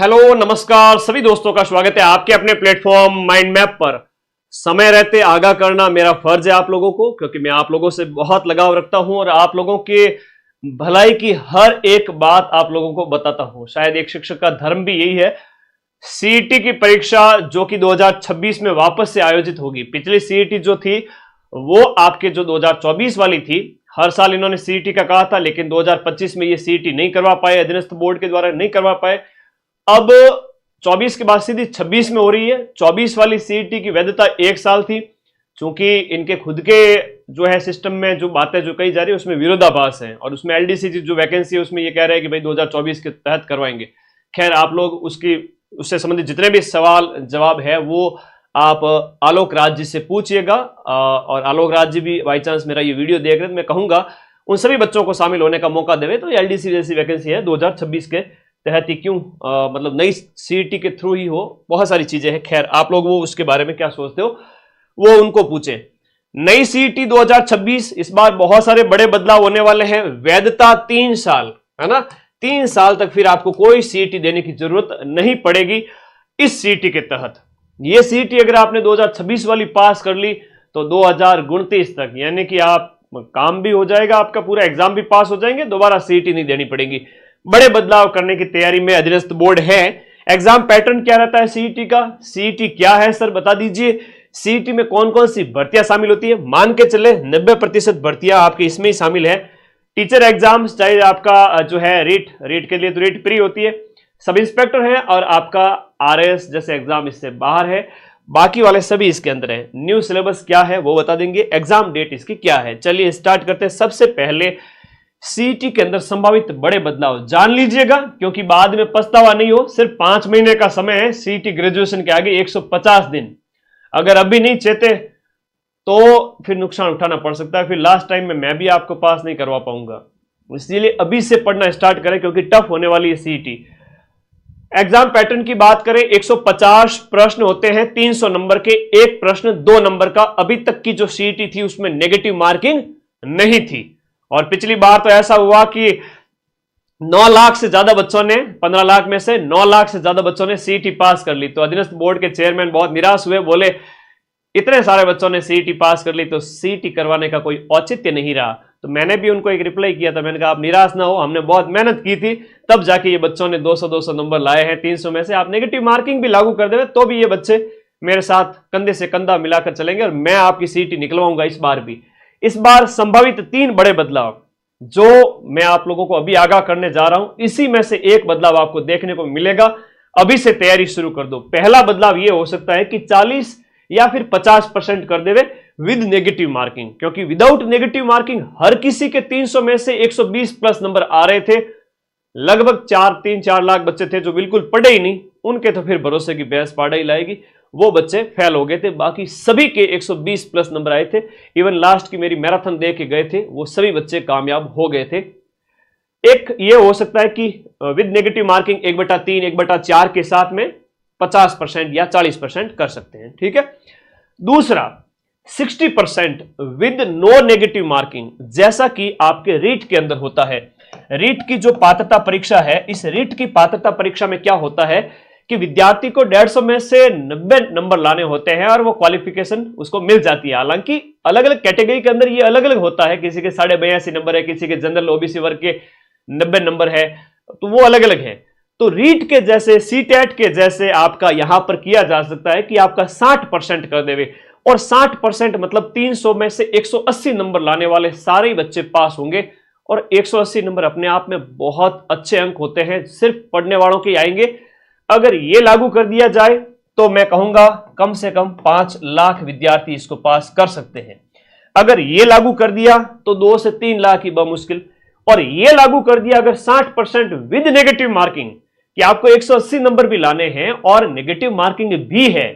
Hello नमस्कार सभी दोस्तों का स्वागत है आपके अपने प्लेटफॉर्म माइंड मैप पर। समय रहते आगाह करना मेरा फर्ज है आप लोगों को, क्योंकि मैं आप लोगों से बहुत लगाव रखता हूं और आप लोगों के भलाई की हर एक बात आप लोगों को बताता हूं। शायद एक शिक्षक का धर्म भी यही है। सीईटी की परीक्षा जो कि 2026 में वापस से आयोजित होगी। पिछली सीईटी जो थी वो आपके जो 2024 वाली थी, हर साल इन्होंने सीईटी का कहा था, लेकिन 2025 में ये सीईटी नहीं करवा पाए, अधीनस्थ बोर्ड के द्वारा नहीं करवा पाए। अब 24 के बाद सीधी 26 में हो रही है। 24 वाली सीईटी की वैधता 1 साल थी। चूंकि इनके खुद के जो है सिस्टम में जो बातें जो कही जा रही है उसमें विरोधाभास है, और उसमें एलडीसी जो वैकेंसी है उसमें ये कह रहे हैं कि भाई 2024 के तहत करवाएंगे। खैर, आप लोग उससे संबंधित जितने भी सवाल जवाब है वो आप आलोक राज जी से पूछिएगा। और आलोक राज जी भी बाई चांस मेरा ये वीडियो देख रहे हैं तो मैं कहूंगा उन सभी बच्चों को शामिल होने का मौका देवे। तो एलडीसी जैसी वैकेंसी है 2026 के तहत ही क्यों, मतलब नई सीईटी के थ्रू ही हो, बहुत सारी चीजें हैं। खैर, आप लोग वो उसके बारे में क्या सोचते हो वो उनको पूछें। नई सीईटी 2026, इस बार बहुत सारे बड़े बदलाव होने वाले हैं। वैधता 3 साल है ना, 3 साल तक फिर आपको कोई सीईटी देने की जरूरत नहीं पड़ेगी इस सीईटी के तहत। ये सीईटी अगर आपने 2026 वाली पास कर ली तो 2029 तक, यानी कि आप काम भी हो जाएगा, आपका पूरा एग्जाम भी पास हो जाएंगे, दोबारा सीईटी नहीं देनी पड़ेगी। बड़े बदलाव करने की तैयारी में अधीनस्थ बोर्ड है। एग्जाम पैटर्न क्या रहता है सीईटी का? सीईटी क्या है सर बता दीजिए। सीईटी में कौन कौन सी भर्तियां शामिल होती है? मान के चले 90% भर्तियां आपके इसमें ही शामिल है। टीचर एग्जाम, चाहे आपका जो है रीट के लिए तो रीट प्री होती है, सब इंस्पेक्टर है, और आपका आरएस जैसे एग्जाम इससे बाहर है। बाकी वाले सभी इसके अंदर है। न्यू सिलेबस क्या है वो बता देंगे, एग्जाम डेट इसकी क्या है। चलिए स्टार्ट करते हैं। सबसे पहले सीईटी के अंदर संभावित बड़े बदलाव जान लीजिएगा, क्योंकि बाद में पछतावा नहीं हो। सिर्फ 5 महीने का समय है सीईटी ग्रेजुएशन के आगे, 150 दिन। अगर अभी नहीं चेते तो फिर नुकसान उठाना पड़ सकता है। फिर लास्ट टाइम में मैं भी आपको पास नहीं करवा पाऊंगा। इसलिए अभी से पढ़ना स्टार्ट करें, क्योंकि टफ होने वाली है सीईटी। एग्जाम पैटर्न की बात करें, 150 प्रश्न होते हैं, 300 नंबर के, एक प्रश्न 2 नंबर का। अभी तक की जो सीईटी थी उसमें नेगेटिव मार्किंग नहीं थी। और पिछली बार तो ऐसा हुआ कि 9 लाख से ज्यादा बच्चों ने, 15 लाख में से 9 लाख से ज्यादा बच्चों ने सीईटी पास कर ली। तो अधीनस्थ बोर्ड के चेयरमैन बहुत निराश हुए, बोले इतने सारे बच्चों ने सीईटी पास कर ली तो सीईटी करवाने का कोई औचित्य नहीं रहा। तो मैंने भी उनको एक रिप्लाई किया था, मैंने कहा आप निराश ना हो, हमने बहुत मेहनत की थी, तब जाके ये बच्चों ने 200-200 नंबर लाए हैं। 300 में से आप नेगेटिव मार्किंग भी लागू कर देवे तो भी ये बच्चे मेरे साथ कंधे से कंधा मिलाकर चलेंगे, और मैं आपकी सीईटी निकलवाऊंगा इस बार भी। इस बार संभावित 3 बड़े बदलाव जो मैं आप लोगों को अभी आगाह करने जा रहा हूं, इसी में से एक बदलाव आपको देखने को मिलेगा। अभी से तैयारी शुरू कर दो। पहला बदलाव यह हो सकता है कि 40 या फिर 50% कर देवे विद नेगेटिव मार्किंग, क्योंकि विदाउट नेगेटिव मार्किंग हर किसी के 300 में से 120 प्लस नंबर आ रहे थे। लगभग 3-4 लाख बच्चे थे जो बिल्कुल पढ़े ही नहीं, उनके तो फिर भरोसे की भैंस पाड़ा ही लाएगी, वो बच्चे फेल हो गए थे। बाकी सभी के 120 प्लस नंबर आए थे। इवन लास्ट की मेरी मैराथन देख के गए थे वो सभी बच्चे कामयाब हो गए थे। एक ये हो सकता है कि विद नेगेटिव मार्किंग 1/3 1/4 के साथ में 50% या 40% कर सकते हैं, ठीक है। दूसरा 60% विद नो नेगेटिव मार्किंग, जैसा कि आपके रीट के अंदर होता है। रीट की जो पात्रता परीक्षा है, इस रीट की पात्रता परीक्षा में क्या होता है कि विद्यार्थी को 150 में से 90 नंबर लाने होते हैं और वो क्वालिफिकेशन उसको मिल जाती है। हालांकि अलग अलग कैटेगरी के अंदर ये अलग अलग होता है, किसी के 82.5 नंबर है, किसी के जनरल ओबीसी वर्ग के 90 नंबर है, तो वो अलग अलग है। तो रीट के जैसे, सीटेट के जैसे आपका यहां पर किया जा सकता है कि आपका 60% कर देवे, और 60% मतलब 300 में से 180 नंबर लाने वाले सारे बच्चे पास होंगे। और 180 नंबर अपने आप में बहुत अच्छे अंक होते हैं, सिर्फ पढ़ने वालों के आएंगे। अगर ये लागू कर दिया जाए तो मैं कहूंगा कम से कम 5 लाख विद्यार्थी इसको पास कर सकते हैं। अगर ये लागू कर दिया तो 2 से 3 लाख ही बमुश्किल। और ये लागू कर दिया अगर 60% विद नेगेटिव मार्किंग, कि आपको 180 नंबर भी लाने हैं और नेगेटिव मार्किंग भी है,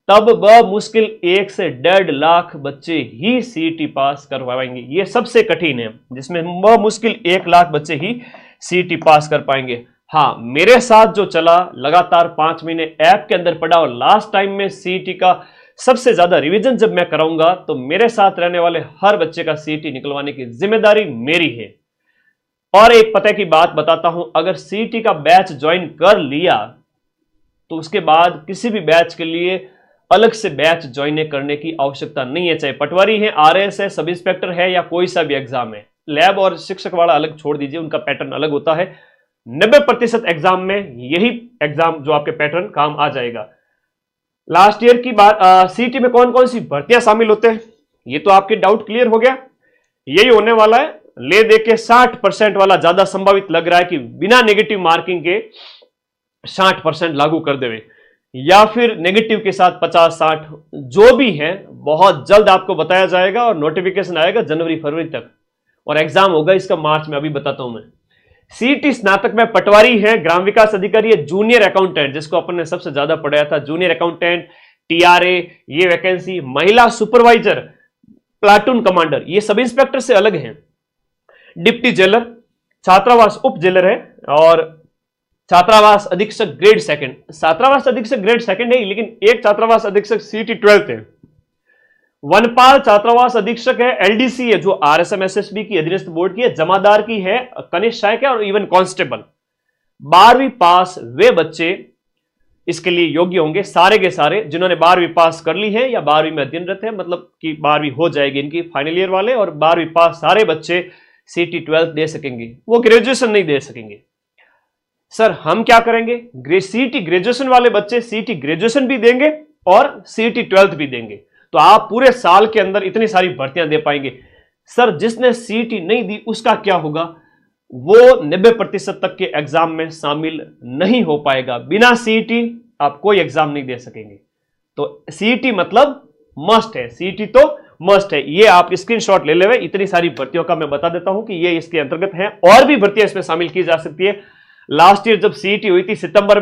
तब बमुश्किल 1 से 1.5 लाख बच्चे ही सीईटी पास करवाएंगे। ये सबसे कठिन है, जिसमें बमुश्किल 1 लाख बच्चे ही सीईटी पास कर पाएंगे। हाँ, मेरे साथ जो चला, लगातार 5 महीने ऐप के अंदर पढ़ा, और लास्ट टाइम में सीईटी का सबसे ज्यादा रिवीजन जब मैं कराऊंगा तो मेरे साथ रहने वाले हर बच्चे का सीईटी निकलवाने की जिम्मेदारी मेरी है। और एक पता की बात बताता हूं, अगर सीईटी का बैच ज्वाइन कर लिया तो उसके बाद किसी भी बैच के लिए अलग से बैच ज्वाइन करने की आवश्यकता नहीं है, चाहे पटवारी है, आरएस है, सब इंस्पेक्टर है या कोई सा भी एग्जाम है। लैब और शिक्षक वाला अलग छोड़ दीजिए, उनका पैटर्न अलग होता है। 90% एग्जाम में यही एग्जाम जो आपके पैटर्न काम आ जाएगा। लास्ट ईयर की बात, सीईटी में कौन कौन सी भर्तियां शामिल होते हैं, ये तो आपके डाउट क्लियर हो गया। यही होने वाला है, ले दे के 60% वाला ज्यादा संभावित लग रहा है कि बिना नेगेटिव मार्किंग के 60% लागू कर देवे, या फिर नेगेटिव के साथ 50-60, जो भी है बहुत जल्द आपको बताया जाएगा और नोटिफिकेशन आएगा जनवरी फरवरी तक, और एग्जाम होगा इसका मार्च में, अभी बताता हूं मैं। सीईटी स्नातक में पटवारी है, ग्राम विकास अधिकारी है, जूनियर अकाउंटेंट जिसको अपन ने सबसे ज्यादा पढ़ाया था, जूनियर अकाउंटेंट, टीआरए, ये वैकेंसी, महिला सुपरवाइजर, प्लाटून कमांडर, ये सब इंस्पेक्टर से अलग हैं, डिप्टी जेलर, छात्रावास उप जेलर है, और छात्रावास अधीक्षक ग्रेड सेकंड। छात्रावास अधीक्षक ग्रेड सेकंड है, लेकिन एक छात्रावास अधीक्षक सीईटी 12th है। वनपाल छात्रावास अधीक्षक है, एलडीसी है जो आरएसएम एसएसबी की अधीनस्थ बोर्ड की है, जमादार की है, कनिष्ठ सहायक है, और इवन कांस्टेबल। 12वीं पास वे बच्चे इसके लिए योग्य होंगे, सारे के सारे जिन्होंने 12वीं पास कर ली है या 12वीं में अध्ययनरत है, मतलब कि 12वीं हो जाएगी इनकी फाइनल ईयर वाले, और 12वीं पास सारे बच्चे सीईटी 12th दे सकेंगे, वो ग्रेजुएशन नहीं दे सकेंगे। सर हम क्या करेंगे, सीईटी ग्रेजुएशन वाले बच्चे सीईटी ग्रेजुएशन भी देंगे और सीईटी 12th भी देंगे, तो आप पूरे साल के अंदर इतनी सारी भर्तियां दे पाएंगे। सर जिसने सीईटी नहीं दी उसका क्या होगा, वो 90% तक के एग्जाम में शामिल नहीं हो पाएगा। बिना सीईटी आप कोई एग्जाम नहीं दे सकेंगे। तो सीईटी मतलब मस्ट है, सीईटी तो मस्ट है, ये आप स्क्रीनशॉट ले लेवे। इतनी सारी भर्तियों का मैं बता देता हूं कि ये इसके अंतर्गत है, और भी भर्तियां इसमें शामिल की जा सकती है। लास्ट ईयर जब सीईटी हुई थी सितंबर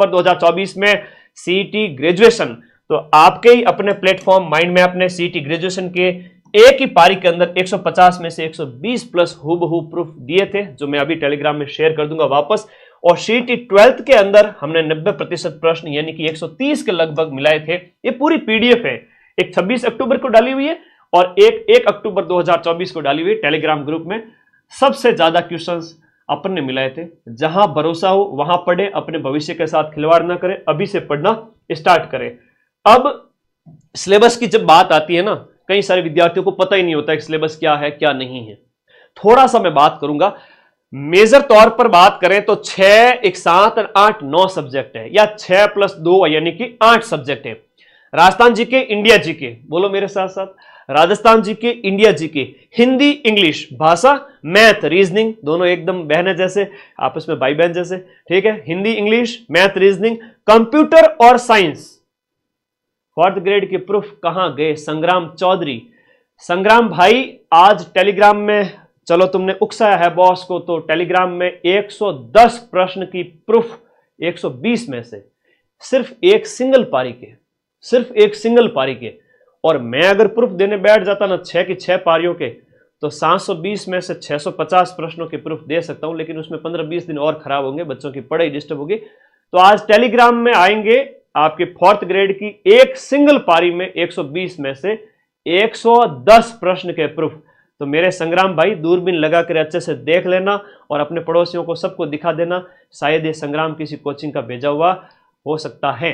2024 में सीईटी ग्रेजुएशन, तो आपके ही अपने प्लेटफॉर्म माइंड मैप ने सीईटी ग्रेजुएशन के एक ही पारी के अंदर 150 में से 120 प्लस हूबहू प्रूफ दिए थे, जो मैं अभी टेलीग्राम में शेयर कर दूंगा वापस। और सीईटी 12th के अंदर हमने 90% प्रश्न यानी कि 130 के लगभग मिलाए थे। ये पूरी पीडीएफ है, एक 26 अक्टूबर को डाली हुई है और एक 1 अक्टूबर 2024 को डाली हुई है टेलीग्राम ग्रुप में। सबसे ज्यादा क्वेश्चंस अपन ने मिलाए थे। जहां भरोसा हो वहां पढ़े, अपने भविष्य के साथ खिलवाड़ ना करें, अभी से पढ़ना स्टार्ट करें। अब सिलेबस की जब बात आती है ना, कई सारे विद्यार्थियों को पता ही नहीं होता कि सिलेबस क्या है क्या नहीं है। थोड़ा सा मैं बात करूंगा, मेजर तौर पर बात करें तो 6, 1, 7 और 8, 9 सब्जेक्ट है, या 6 + 2 यानी कि 8 सब्जेक्ट है। राजस्थान जीके, इंडिया जीके, बोलो मेरे साथ साथ, Rajasthan GK, India GK, Hindi, English, भाषा, मैथ, रीजनिंग, दोनों एकदम बहन जैसे, आपस में भाई बहन जैसे, ठीक है। Hindi, English, math, reasoning, computer और साइंस। 4th ग्रेड के प्रूफ कहां गए, संग्राम चौधरी। संग्राम भाई आज टेलीग्राम में, चलो तुमने उकसाया है बॉस को, तो टेलीग्राम में 110 प्रश्न की प्रूफ 120 में से सिर्फ एक सिंगल पारी के, सिर्फ एक सिंगल पारी के। और मैं अगर प्रूफ देने बैठ जाता ना 6 की 6 पारियों के, तो 720 में से 650 प्रश्नों के प्रूफ दे सकता हूं, लेकिन उसमें 15-20 दिन और खराब होंगे, बच्चों की पढ़ाई डिस्टर्ब होगी। तो आज टेलीग्राम में आएंगे आपके 4th ग्रेड की एक सिंगल पारी में 120 में से 110 प्रश्न के प्रूफ। तो मेरे संग्राम भाई दूरबीन लगा कर अच्छे से देख लेना और अपने पड़ोसियों को सबको दिखा देना, शायद ये संग्राम किसी कोचिंग का भेजा हुआ हो सकता है।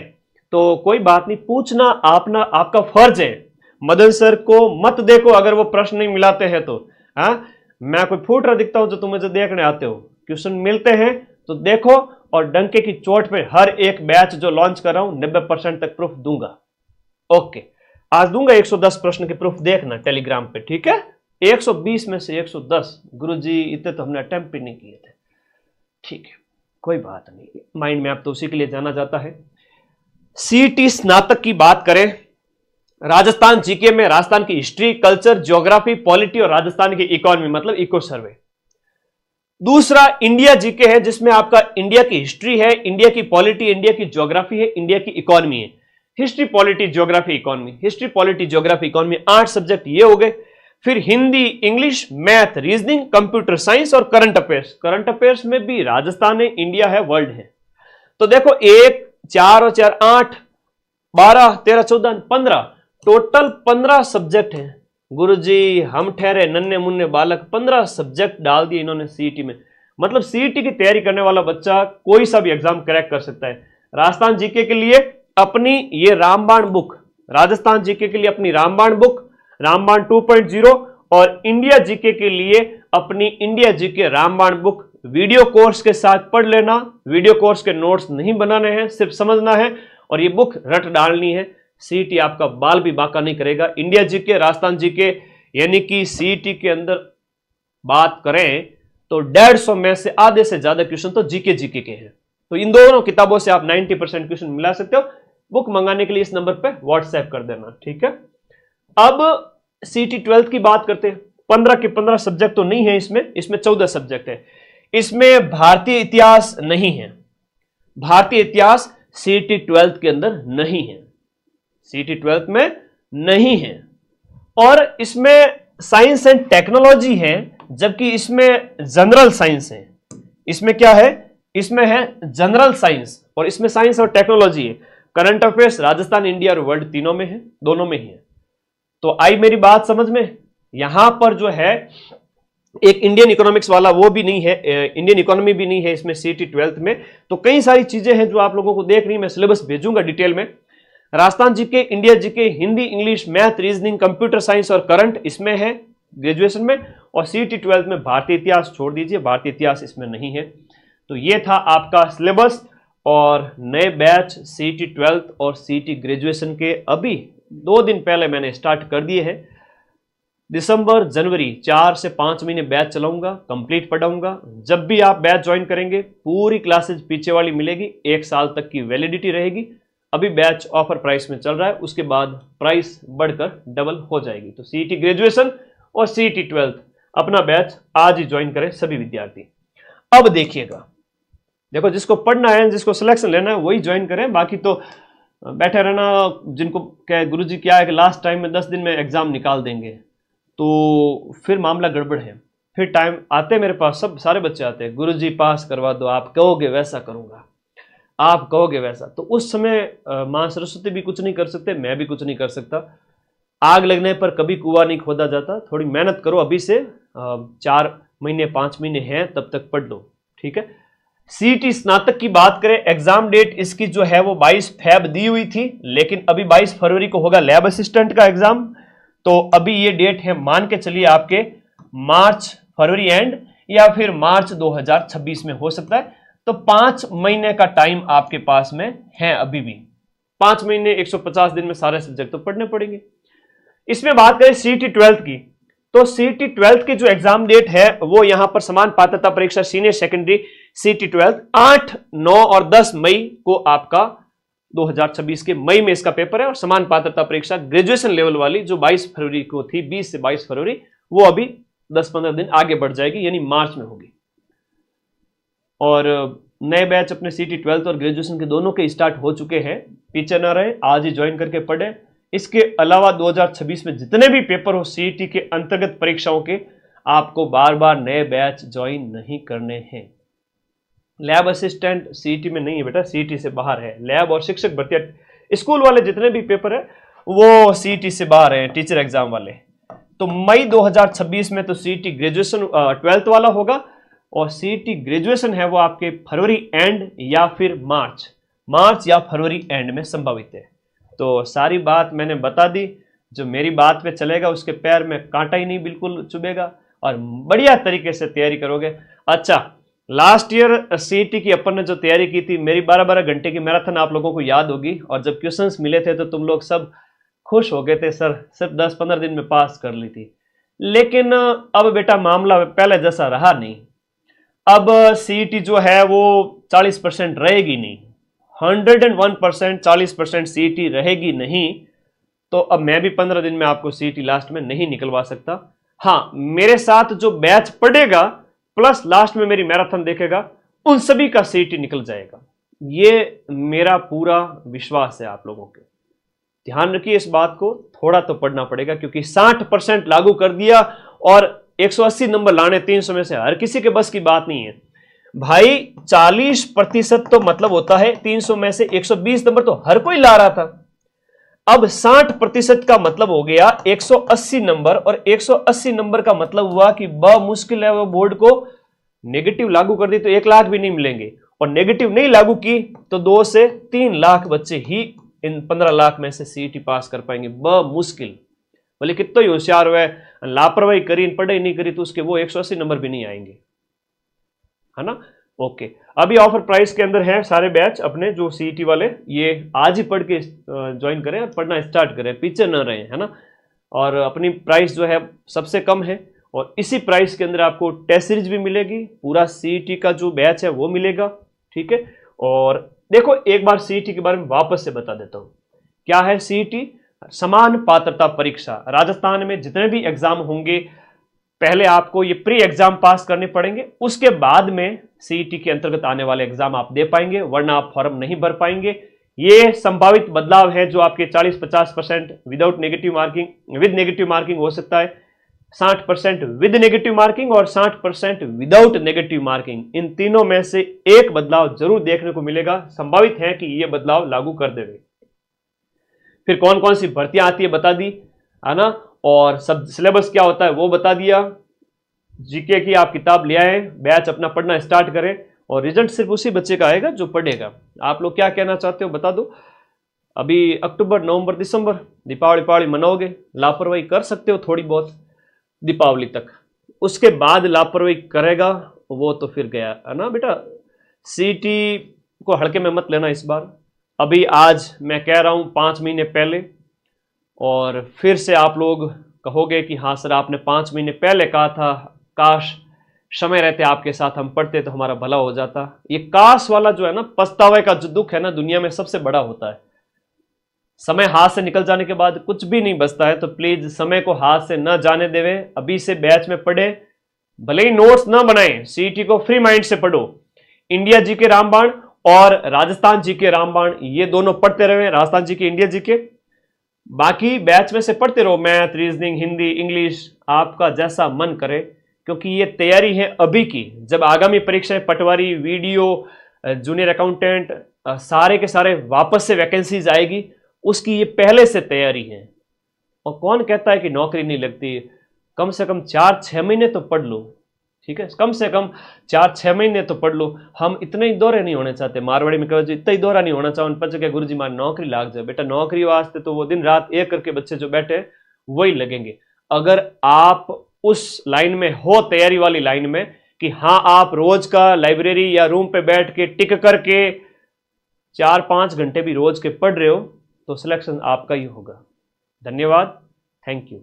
तो कोई बात नहीं, पूछना आपका फर्ज है। मदन सर को मत देखो अगर वो प्रश्न नहीं मिलाते हैं तो। मैं कोई फूट रहा दिखता हूं जो तुम मुझे देखने आते हो, क्वेश्चन मिलते हैं तो देखो, और डंके की चोट पे हर एक बैच जो लॉन्च कर रहा हूं 90% तक प्रूफ दूंगा। ओके, आज दूंगा 110 प्रश्न के प्रूफ, देखना टेलीग्राम पे, ठीक है। 120 में से 110, गुरुजी इतने तो हमने अटेम्प्ट भी नहीं किए थे, ठीक है, कोई बात नहीं। माइंड मैप तो उसी के लिए जाना जाता है। सीईटी स्नातक की बात करें, राजस्थान जीके में राजस्थान की हिस्ट्री, कल्चर, ज्योग्राफी, पॉलिटी और राजस्थान की इकोनॉमी मतलब इको सर्वे। दूसरा इंडिया जीके है, जिसमें आपका इंडिया की हिस्ट्री है, इंडिया की पॉलिटी, इंडिया की ज्योग्राफी है, इंडिया की इकोनॉमी है। History, polity, geography, economy, history, polity, geography, economy, 8 subject ये हो गए। फिर Hindi, English, math, reasoning, computer science और करंट अफेयर्स। करंट अफेयर्स में भी राजस्थान है, इंडिया है, वर्ल्ड है। तो देखो 1, 4 और 4, 8, 12, 13, 14, 15, टोटल 15 सब्जेक्ट हैं। गुरुजी हम ठहरे नन्हे मुन्ने बालक, 15 सब्जेक्ट डाल दिए इन्होंने सीईटी में। मतलब सीईटी की तैयारी करने वाला बच्चा कोई सा भी एग्जाम क्रैक कर सकता है। राजस्थान जीके के लिए अपनी ये रामबाण बुक, राजस्थान जीके के लिए अपनी रामबाण बुक, रामबाण 2.0, और इंडिया जीके के लिए अपनी इंडिया जीके रामबाण बुक वीडियो कोर्स के साथ पढ़ लेना। वीडियो कोर्स के नोट्स नहीं बनाने हैं, सिर्फ समझना है और ये बुक रट डालनी है। सीईटी आपका बाल भी बांका नहीं करेगा। इंडिया जीके, राजस्थान जीके, यानी कि सीईटी के अंदर बात करें तो 150 में से आधे से ज्यादा क्वेश्चन तो जीके के हैं। तो इन दोनों किताबों से आप 90% क्वेश्चन मिला सकते हो। बुक मंगाने के लिए इस नंबर पे व्हाट्सएप कर देना, ठीक है। अब सीईटी 12th की बात करते हैं। 15 के 15 सब्जेक्ट तो नहीं है इसमें 14 सब्जेक्ट है। इसमें भारतीय इतिहास नहीं है। भारतीय इतिहास सीईटी 12th के अंदर नहीं है, सीईटी 12th में नहीं है। और इसमें साइंस एंड टेक्नोलॉजी है, जबकि इसमें जनरल साइंस है। इसमें क्या है? इसमें है जनरल साइंस और इसमें साइंस और टेक्नोलॉजी है। करंट अफेयर्स राजस्थान, इंडिया और वर्ल्ड तीनों में है, दोनों में ही है। तो आई मेरी बात समझ में? यहां पर जो है एक इंडियन इकोनॉमिक्स वाला वो भी नहीं है, इंडियन इकोनॉमी भी नहीं है इसमें सीईटी 12th में। तो कई सारी चीजें हैं जो आप लोगों को देख रही, मैं सिलेबस भेजूंगा डिटेल में। Rajasthan GK, India GK, Hindi, English, math, reasoning, computer science और करंट इसमें है ग्रेजुएशन में। और सीईटी 12th में भारतीय इतिहास छोड़ दीजिए, भारतीय इतिहास इसमें नहीं है। तो ये था आपका सिलेबस। और नए बैच सीईटी 12th और सीईटी ग्रेजुएशन के अभी 2 दिन पहले मैंने स्टार्ट कर दिए हैं। दिसंबर, जनवरी 4 से 5 महीने बैच चलाऊंगा, कंप्लीट पढ़ाऊंगा। जब भी आप बैच ज्वाइन करेंगे पूरी क्लासेज पीछे वाली मिलेगी, 1 साल तक की वैलिडिटी रहेगी। अभी बैच ऑफर प्राइस में चल रहा है, उसके बाद प्राइस बढ़कर डबल हो जाएगी। तो सीईटी ग्रेजुएशन और सीईटी 12th अपना बैच आज ही ज्वाइन करें सभी विद्यार्थी। अब देखिएगा, देखो जिसको पढ़ना है, जिसको सिलेक्शन लेना है वही ज्वाइन करें, बाकी तो बैठे रहना। जिनको क्या गुरुजी क्या है कि लास्ट टाइम में 10 दिन में एग्जाम निकाल देंगे, तो फिर मामला गड़बड़ है। फिर टाइम आते हैं मेरे पास, सब सारे बच्चे आते हैं, गुरुजी पास करवा दो, आप कहोगे वैसा करूंगा, आप कहोगे वैसा। तो उस समय मां सरस्वती भी कुछ नहीं कर सकते, मैं भी कुछ नहीं कर सकता। आग लगने पर कभी कुआं नहीं खोदा जाता। थोड़ी मेहनत करो, अभी से 4 महीने 5 महीने हैं, तब तक पढ़ लो, ठीक है। सीईटी स्नातक की बात करें, एग्जाम डेट इसकी जो है वो 22 फेब दी हुई थी, लेकिन अभी 22 फरवरी को होगा लैब असिस्टेंट का एग्जाम। तो अभी ये डेट है, मान के चलिए आपके मार्च, फरवरी एंड या फिर मार्च 2026 में हो सकता है। तो 5 महीने का टाइम आपके पास में है अभी भी। 5 महीने 150 दिन में सारे सब्जेक्ट तो पढ़ने पड़ेंगे। इसमें बात करें सीईटी 12th की, तो सीईटी 12th की जो एग्जाम डेट है वो यहां पर समान पात्रता परीक्षा सीनियर सेकेंडरी सीईटी 12th 8, 9 और 10 मई को आपका 2026 के मई में इसका पेपर है। और समान पात्रता परीक्षा ग्रेजुएशन लेवल वाली जो 22 फरवरी को थी, 20 से 22 फरवरी, वो अभी 10-15 दिन आगे बढ़ जाएगी, यानी मार्च में होगी। और नए बैच अपने सीईटी 12th और ग्रेजुएशन के दोनों के स्टार्ट हो चुके हैं। पीछे ना रहे, आज ही ज्वाइन करके पढ़े। इसके अलावा 2026 में जितने भी पेपर हो सीईटी के अंतर्गत परीक्षाओं के, आपको बार बार नए बैच ज्वाइन नहीं करने हैं। लैब असिस्टेंट सीईटी में नहीं है बेटा, सीईटी से बाहर है। लैब और शिक्षक भर्ती स्कूल वाले जितने भी पेपर है वो सीईटी से बाहर है, टीचर एग्जाम वाले। तो मई 2026 में तो सीईटी ग्रेजुएशन 12th वाला होगा, और सीईटी ग्रेजुएशन है वो आपके फरवरी एंड या फिर मार्च या फरवरी एंड में संभावित है। तो सारी बात मैंने बता दी। जो मेरी बात पे चलेगा उसके पैर में कांटा ही नहीं बिल्कुल चुभेगा, और बढ़िया तरीके से तैयारी करोगे। अच्छा, लास्ट ईयर सीईटी की अपन ने जो तैयारी की थी, मेरी 12-12 घंटे की मैराथन आप लोगों को याद होगी। और जब क्वेश्चंस मिले थे तो तुम लोग सब खुश हो गए थे, सर सिर्फ 10-15 दिन में पास कर ली थी। लेकिन अब बेटा मामला पहले जैसा रहा नहीं। अब सीईटी जो है वो 40% रहेगी नहीं, 101% 40% सीईटी रहेगी नहीं। तो अब मैं भी 15 दिन में आपको सीईटी लास्ट में नहीं निकलवा सकता। हाँ, मेरे साथ जो बैच पढ़ेगा प्लस लास्ट में मेरी मैराथन देखेगा, उन सभी का सीईटी निकल जाएगा। ये मेरा पूरा विश्वास है आप लोगों के। ध्यान रखिए इस बात को, थोड़ा तो पढ़ना पड़ेगा, क्योंकि 60% लागू कर दिया और 180 नंबर लाने 300 में से हर किसी के बस की बात नहीं है भाई। 40% तो मतलब होता है 300 में से 120 नंबर तो हर कोई ला रहा था। अब 60% का मतलब हो गया 180 नंबर, और 180 नंबर का मतलब हुआ कि मुश्किल है वो बोर्ड को नेगेटिव लागू कर दी तो 1 लाख भी नहीं मिलेंगे, और नेगेटिव नहीं लागू की तो 2 से 3 लाख बच्चे ही इन 15 लाख में से सीईटी पास कर पाएंगे मुश्किल। बोले कितना ही होशियार हुआ, लापरवाही करी, पढ़ाई नहीं करी तो उसके वो 180 नंबर भी नहीं आएंगे, है ना। ओके, अभी ऑफर प्राइस के अंदर है सारे बैच अपने जो सीईटी वाले, ये आज ही पढ़ के ज्वाइन करें और पढ़ना स्टार्ट करें, पीछे न रहें, है ना। और अपनी प्राइस जो है सबसे कम है, और इसी प्राइस के अंदर आपको टेस्ट सीरीज भी मिलेगी, पूरा सीईटी का जो बैच है वो मिलेगा, ठीक है। और देखो एक बार सीईटी के बारे में वापस से बता देता हूं, क्या है सीईटी? समान पात्रता परीक्षा। राजस्थान में जितने भी एग्जाम होंगे पहले आपको ये प्री एग्जाम पास करने पड़ेंगे, उसके बाद में सीईटी के अंतर्गत आने वाले एग्जाम आप दे पाएंगे, वरना आप फॉर्म नहीं भर पाएंगे। ये संभावित बदलाव है जो आपके 40-50% without negative marking, with negative marking हो सकता है, 60% विद नेगेटिव मार्किंग और 60% विदाउट नेगेटिव मार्किंग, इन तीनों में से एक बदलाव जरूर देखने को मिलेगा। संभावित है कि यह बदलाव लागू कर देंगे। फिर कौन कौन सी भर्तियां आती है बता दी, है ना, और सब सिलेबस क्या होता है वो बता दिया। जीके की आप किताब ले आए, बैच अपना पढ़ना स्टार्ट करें, और रिजल्ट सिर्फ उसी बच्चे का आएगा जो पढ़ेगा। आप लोग क्या कहना चाहते हो बता दो। अभी अक्टूबर, नवंबर, दिसंबर दीपावली मनाओगे, लापरवाही कर सकते हो थोड़ी बहुत दीपावली तक, उसके बाद लापरवाही करेगा वो तो फिर गया, है ना बेटा। सीईटी को हल्के में मत लेना इस बार। अभी आज मैं कह रहा हूं 5 महीने पहले, और फिर से आप लोग कहोगे कि हाँ सर आपने 5 महीने पहले कहा था, काश समय रहते आपके साथ हम पढ़ते तो हमारा भला हो जाता। ये काश वाला जो है ना, पछतावे का जो दुख है ना, दुनिया में सबसे बड़ा होता है। समय हाथ से निकल जाने के बाद कुछ भी नहीं बचता है, तो प्लीज समय को हाथ से न जाने देवे। अभी से बैच में पढ़े, भले ही नोट्स ना बनाएं, सीईटी को फ्री माइंड से पढ़ो। इंडिया जी के रामबाण और राजस्थान जी के रामबाण, ये दोनों पढ़ते रहे, राजस्थान जी के, इंडिया जी के। बाकी बैच में से पढ़ते रहो, मैथ, रीजनिंग, हिंदी, इंग्लिश, आपका जैसा मन करे, क्योंकि ये तैयारी है अभी की। जब आगामी परीक्षाएं, पटवारी, वीडियो, जूनियर अकाउंटेंट, सारे के सारे वापस से वैकेंसीज आएगी, उसकी ये पहले से तैयारी है। और कौन कहता है कि नौकरी नहीं लगती? कम से कम 4-6 महीने तो पढ़ लो, ठीक है, कम से कम 4-6 महीने तो पढ़ लो। हम इतने ही दोहरे नहीं होने चाहते, मारवाड़ी में कहो इतना ही दोहरा नहीं होना चाहो, पच के गुरुजी मार नौकरी लाग जाए। बेटा नौकरी वास्ते तो वो दिन रात एक करके बच्चे जो बैठे वही लगेंगे। अगर आप उस लाइन में हो, तैयारी वाली लाइन में, कि हाँ आप रोज का लाइब्रेरी या रूम पे बैठ के टिक करके 4-5 घंटे भी रोज के पढ़ रहे हो, तो सिलेक्शन आपका ही होगा। धन्यवाद, थैंक यू।